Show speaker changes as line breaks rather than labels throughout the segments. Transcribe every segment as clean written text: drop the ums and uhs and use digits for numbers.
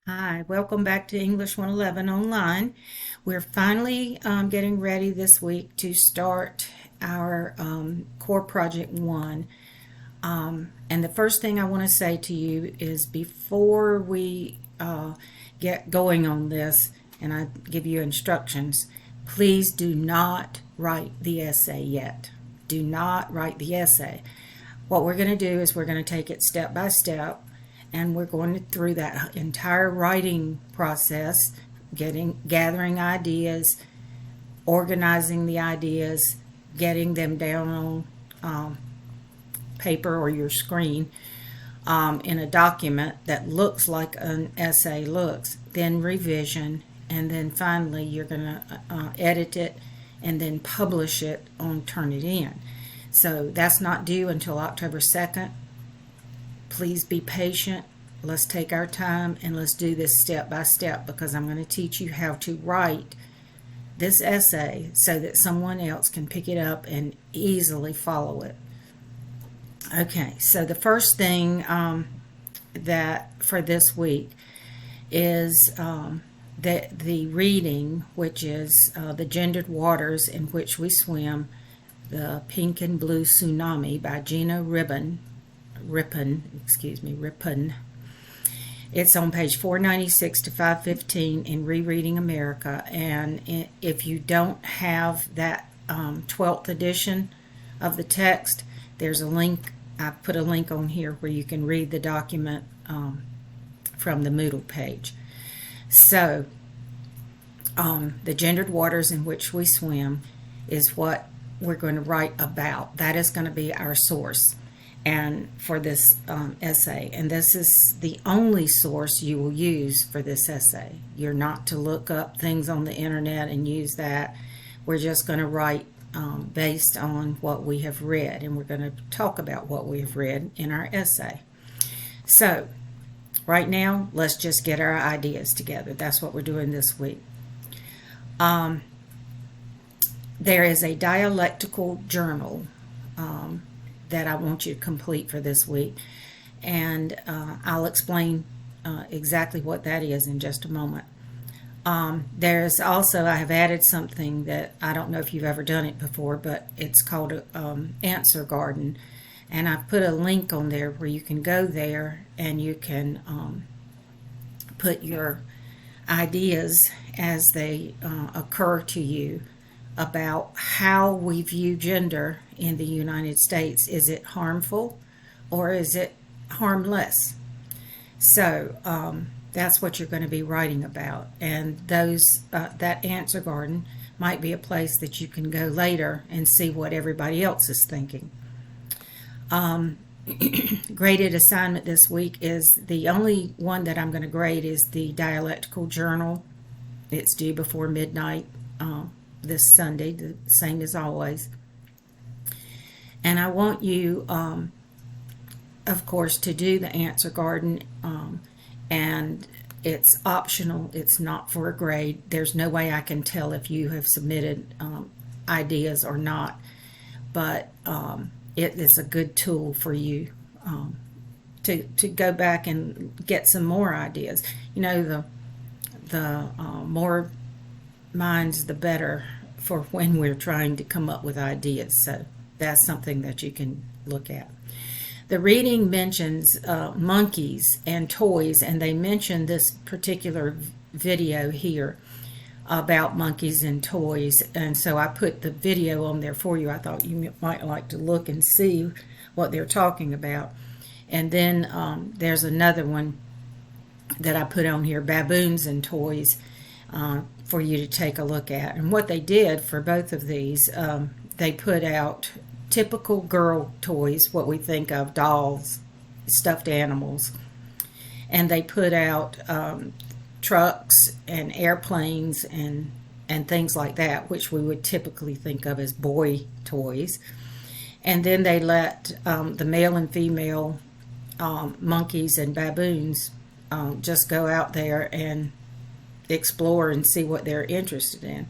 Hi, welcome back to English 111 Online. We're finally getting ready this week to start our Core Project 1. And the first thing I want to say to you is before we get going on this and I give you instructions, please do not write the essay yet. Do not write the essay. What we're going to do is we're going to take it step by step, and we're going through that entire writing process, gathering ideas, organizing the ideas, getting them down on paper or your screen in a document that looks like an essay looks, then revision, and then finally you're going to edit it and then publish it on Turnitin. So that's not due until October 2nd. Please be patient. Let's take our time and let's do this step by step, because I'm going to teach you how to write this essay so that someone else can pick it up and easily follow it. Okay, so the first thing that for this week is the reading, which is The Gendered Waters in Which We Swim, The Pink and Blue Tsunami by Gina Rippon. It's on page 496 to 515 in Rereading America. And if you don't have that 12th edition of the text, there's a link. I put a link on here where you can read the document from the Moodle page. So, The Gendered Waters in Which We Swim is what we're going to write about. That is going to be our source and for this essay, and this is the only source you will use for this essay. You're not to look up things on the internet and use that. We're just going to write based on what we have read, and we're going to talk about what we have read in our essay. So right now, let's just get our ideas together. That's what we're doing this week. There is a dialectical journal that I want you to complete for this week, and I'll explain exactly what that is in just a moment. There's also, I have added something that I don't know if you've ever done it before, but it's called Answer Garden, and I put a link on there where you can go there and you can put your ideas as they occur to you about how we view gender in the United States. Is it harmful or is it harmless? So that's what you're going to be writing about, and that answer garden might be a place that you can go later and see what everybody else is thinking. Graded assignment this week is the only one that I'm going to grade is the dialectical journal. It's due before midnight this Sunday, the same as always. And I want you, of course, to do the answer garden, and it's optional. It's not for a grade. There's no way I can tell if you have submitted ideas or not, but it is a good tool for you to go back and get some more ideas. You know, the more minds, the better for when we're trying to come up with ideas. So that's something that you can look at. The reading mentions monkeys and toys, and they mention this particular video here about monkeys and toys, and so I put the video on there for you. I thought you might like to look and see what they're talking about. And then there's another one that I put on here, baboons and toys, for you to take a look at. And what they did for both of these, they put out typical girl toys, what we think of, dolls, stuffed animals, and they put out trucks and airplanes and things like that, which we would typically think of as boy toys. And then they let the male and female monkeys and baboons just go out there and explore and see what they're interested in.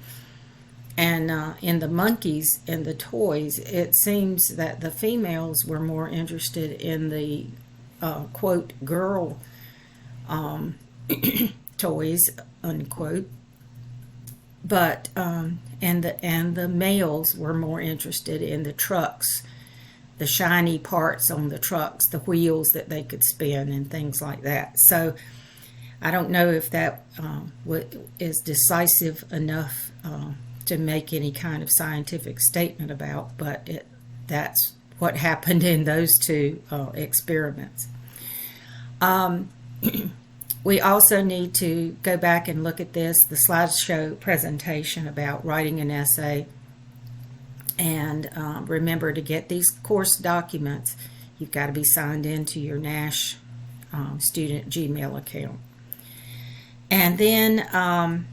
And in the monkeys and the toys, it seems that the females were more interested in the quote girl toys, unquote. But and the males were more interested in the trucks, the shiny parts on the trucks, the wheels that they could spin, and things like that. So I don't know if that is decisive enough to make any kind of scientific statement about, but that's what happened in those two experiments. We also need to go back and look at the slideshow presentation about writing an essay, and remember to get these course documents. You've got to be signed into your Nash student Gmail account. And then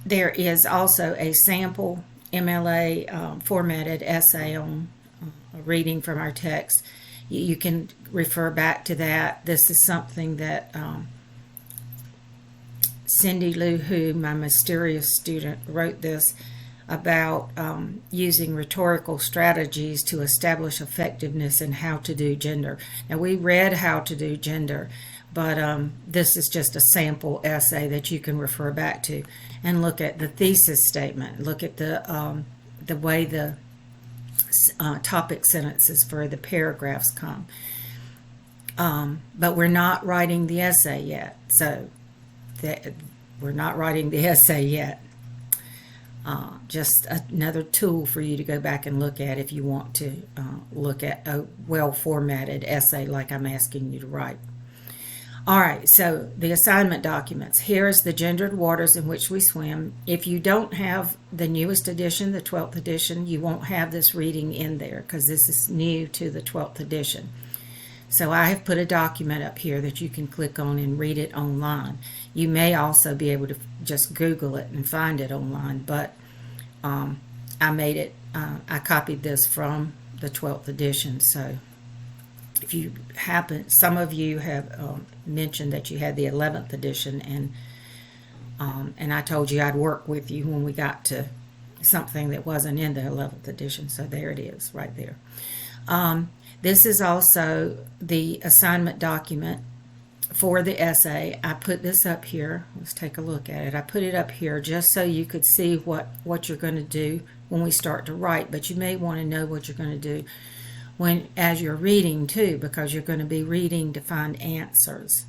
there is also a sample MLA formatted essay on reading from our text. You can refer back to that. This is something that Cindy Lou Who, my mysterious student, wrote this about using rhetorical strategies to establish effectiveness in how to do gender. Now, we read how to do gender, but this is just a sample essay that you can refer back to and look at the thesis statement, look at the way the topic sentences for the paragraphs come. But we're not writing the essay yet, so we're not writing the essay yet. Just another tool for you to go back and look at if you want to look at a well-formatted essay like I'm asking you to write. All right, so the assignment documents. Here is the Gendered Waters in Which We Swim. If you don't have the newest edition, the 12th edition, you won't have this reading in there because this is new to the 12th edition. So I have put a document up here that you can click on and read it online. You may also be able to just Google it and find it online, but I made it, I copied this from the 12th edition. So if you happen, some of you have mentioned that you had the 11th edition, and I told you I'd work with you when we got to something that wasn't in the 11th edition. So there it is right there. This is also the assignment document for the essay. I put this up here. Let's take a look at it. I put it up here just so you could see what you're going to do when we start to write, but you may want to know what you're going to do as you're reading too, because you're going to be reading to find answers.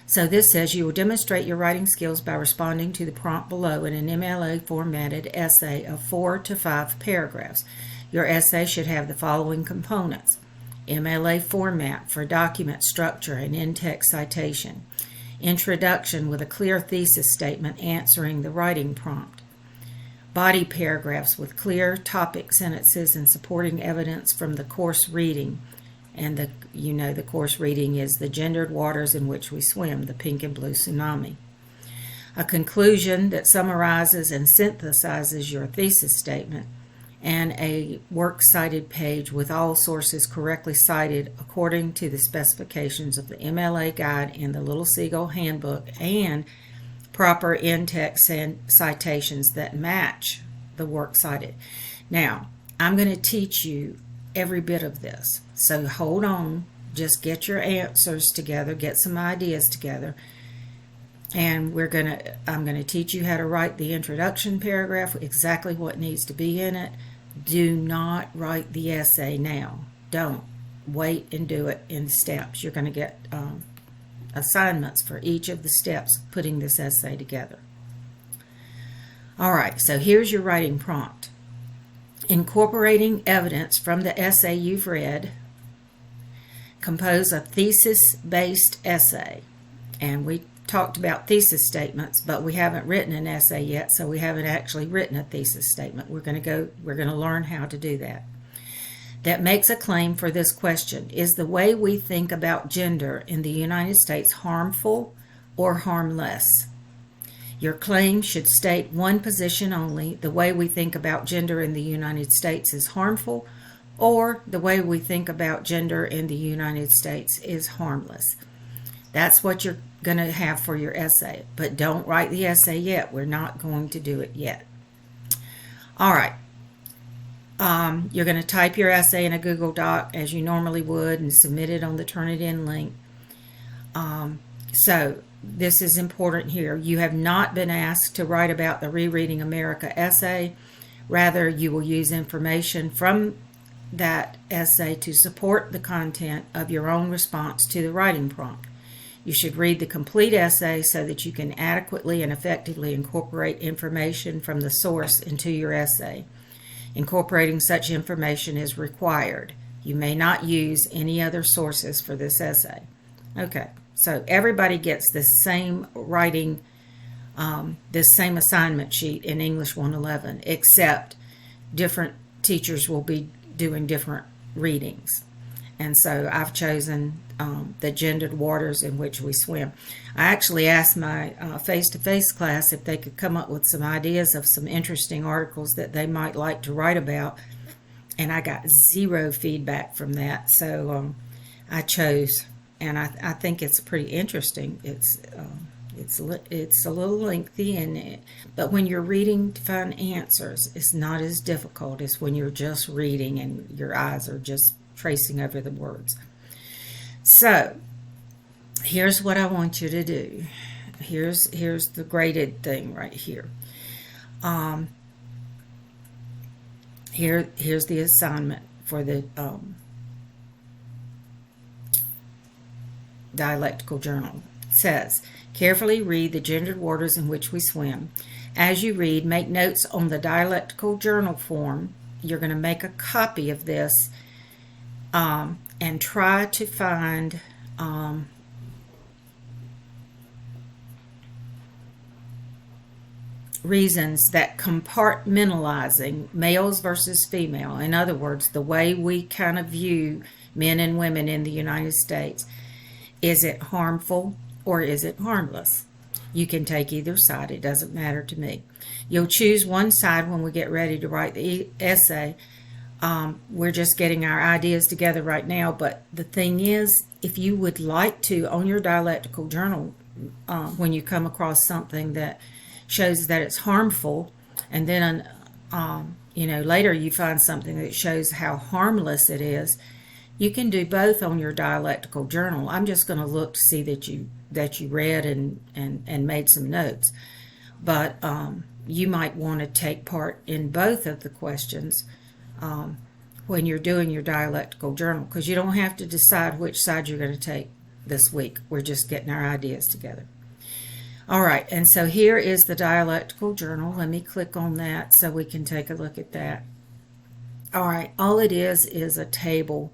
So this says you will demonstrate your writing skills by responding to the prompt below in an MLA formatted essay of 4 to 5 paragraphs. Your essay should have the following components: MLA format for document structure and in-text citation, introduction with a clear thesis statement answering the writing prompt, body paragraphs with clear topic sentences and supporting evidence from the course reading. And the course reading is The Gendered Waters in Which We Swim, the Pink and Blue Tsunami. A conclusion that summarizes and synthesizes your thesis statement, and a works cited page with all sources correctly cited according to the specifications of the MLA guide and the Little Seagull Handbook, and proper in-text citations that match the works cited. Now, I'm going to teach you every bit of this, so hold on, just get your answers together, get some ideas together, and I'm going to teach you how to write the introduction paragraph, exactly what needs to be in it. Do not write the essay now. Don't. Wait and do it in steps. You're going to get assignments for each of the steps putting this essay together. All right, so here's your writing prompt. Incorporating evidence from the essay you've read, compose a thesis-based essay. And we talked about thesis statements, but we haven't written an essay yet, so we haven't actually written a thesis statement. We're going to learn how to do that. That makes a claim for this question: is the way we think about gender in the United States harmful or harmless? Your claim should state one position only: the way we think about gender in the United States is harmful, or the way we think about gender in the United States is harmless. That's what you're going to have for your essay, but don't write the essay yet. We're not going to do it yet. All right. You're going to type your essay in a Google Doc as you normally would and submit it on the Turnitin link. So this is important here. You have not been asked to write about the Rereading America essay. Rather, you will use information from that essay to support the content of your own response to the writing prompt. You should read the complete essay so that you can adequately and effectively incorporate information from the source into your essay. Incorporating such information is required. You may not use any other sources for this essay. Okay, so everybody gets this same writing, this same assignment sheet in English 111, except different teachers will be doing different readings. And so I've chosen the gendered waters in which we swim. I actually asked my face-to-face class if they could come up with some ideas of some interesting articles that they might like to write about, and I got zero feedback from that. So I chose, and I think it's pretty interesting. It's a little lengthy, but when you're reading to find answers, it's not as difficult as when you're just reading and your eyes are just tracing over the words. So here's what I want you to do. Here's the graded thing right here. Here's the assignment for the dialectical journal. It says, carefully read the gendered waters in which we swim. As you read, make notes on the dialectical journal form. You're going to make a copy of this and try to find reasons that compartmentalizing males versus female, in other words, the way we kind of view men and women in the United States, is it harmful or is it harmless? You can take either side. It doesn't matter to me. You'll choose one side when we get ready to write the essay. We're just getting our ideas together right now, but the thing is, if you would like to, on your dialectical journal, when you come across something that shows that it's harmful, and then later you find something that shows how harmless it is, you can do both on your dialectical journal. I'm just going to look to see that you read and made some notes, but you might want to take part in both of the questions when you're doing your dialectical journal, because you don't have to decide which side you're going to take this week. We're just getting our ideas together. All right, and so here is the dialectical journal. Let me click on that so we can take a look at that. All right, all it is a table,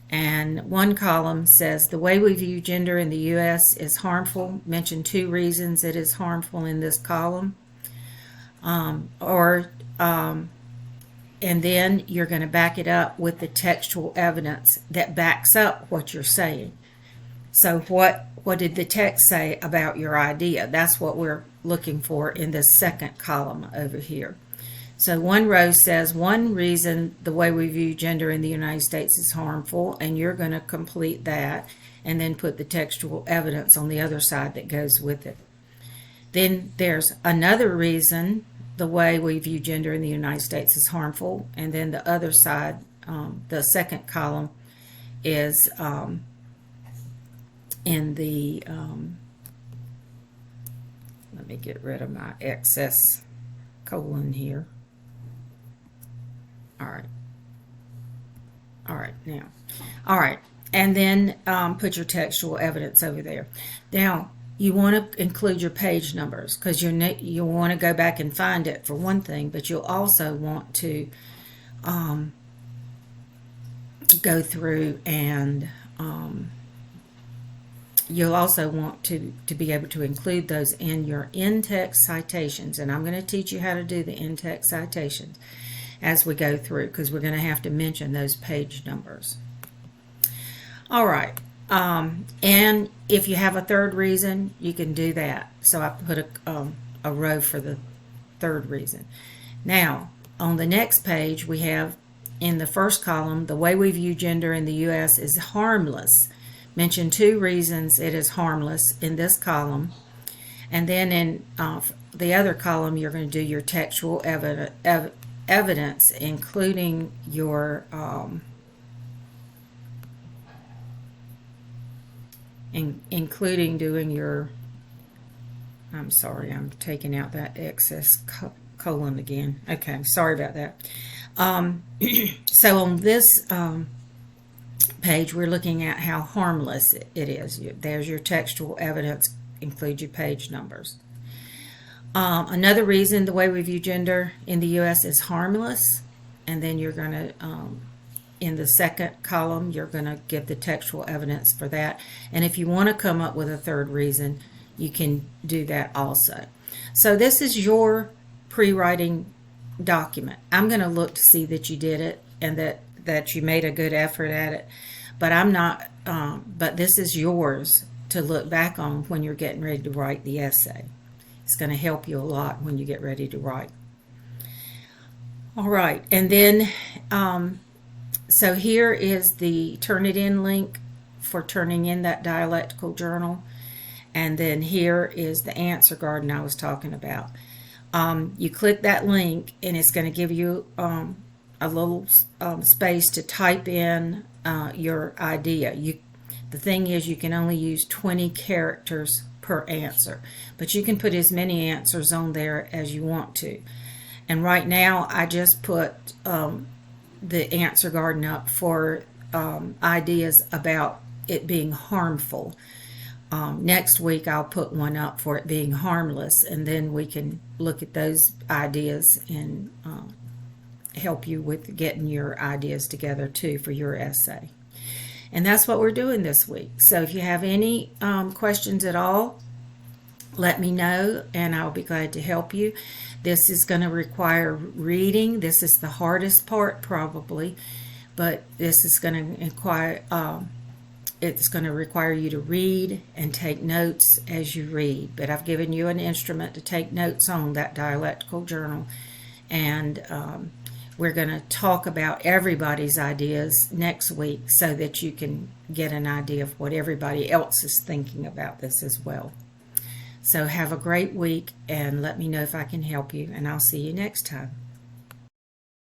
and one column says the way we view gender in the U.S. is harmful. Mention 2 reasons it is harmful in this column. And then you're going to back it up with the textual evidence that backs up what you're saying. So what did the text say about your idea? That's what we're looking for in this second column over here. So one row says one reason the way we view gender in the United States is harmful, and you're going to complete that and then put the textual evidence on the other side that goes with it. Then there's another reason the way we view gender in the United States is harmful, and then the other side, the second column, is in the, let me get rid of my excess colon here. All right, now. All right, and then put your textual evidence over there. Now, you want to include your page numbers, because you'll want to go back and find it for one thing, but you'll also want to go through and you'll also want to be able to include those in your in-text citations. And I'm going to teach you how to do the in-text citations as we go through, because we're going to have to mention those page numbers. All right. And if you have a third reason, you can do that. So I put a row for the third reason. Now, on the next page, we have in the first column, the way we view gender in the U.S. is harmless. Mention 2 reasons it is harmless in this column. And then in the other column, you're going to do your textual evidence, including your including doing your, I'm sorry, I'm taking out that excess colon again. Okay, sorry about that. So on this page, we're looking at how harmless it is. There's your textual evidence, include your page numbers. Another reason the way we view gender in the U.S. is harmless, and then you're going to, in the second column, you're going to give the textual evidence for that. And if you want to come up with a third reason, you can do that also. So this is your pre-writing document. I'm going to look to see that you did it and that you made a good effort at it. But I'm not, but this is yours to look back on when you're getting ready to write the essay. It's going to help you a lot when you get ready to write. All right, and then, so here is the Turnitin link for turning in that dialectical journal. And then here is the answer garden I was talking about. You click that link and it's going to give you a little space to type in your idea. The thing is, you can only use 20 characters per answer, but you can put as many answers on there as you want to. And right now I just put the answer garden up for ideas about it being harmful. Next week I'll put one up for it being harmless, and then we can look at those ideas and help you with getting your ideas together too for your essay. And that's what we're doing this week. So if you have any questions at all, let me know and I'll be glad to help you. This is going to require reading. This is the hardest part probably, but this is going to require it's going to require you to read and take notes as you read. But I've given you an instrument to take notes on, that dialectical journal, and we're going to talk about everybody's ideas next week so that you can get an idea of what everybody else is thinking about this as well. So have a great week and let me know if I can help you, and I'll see you next time.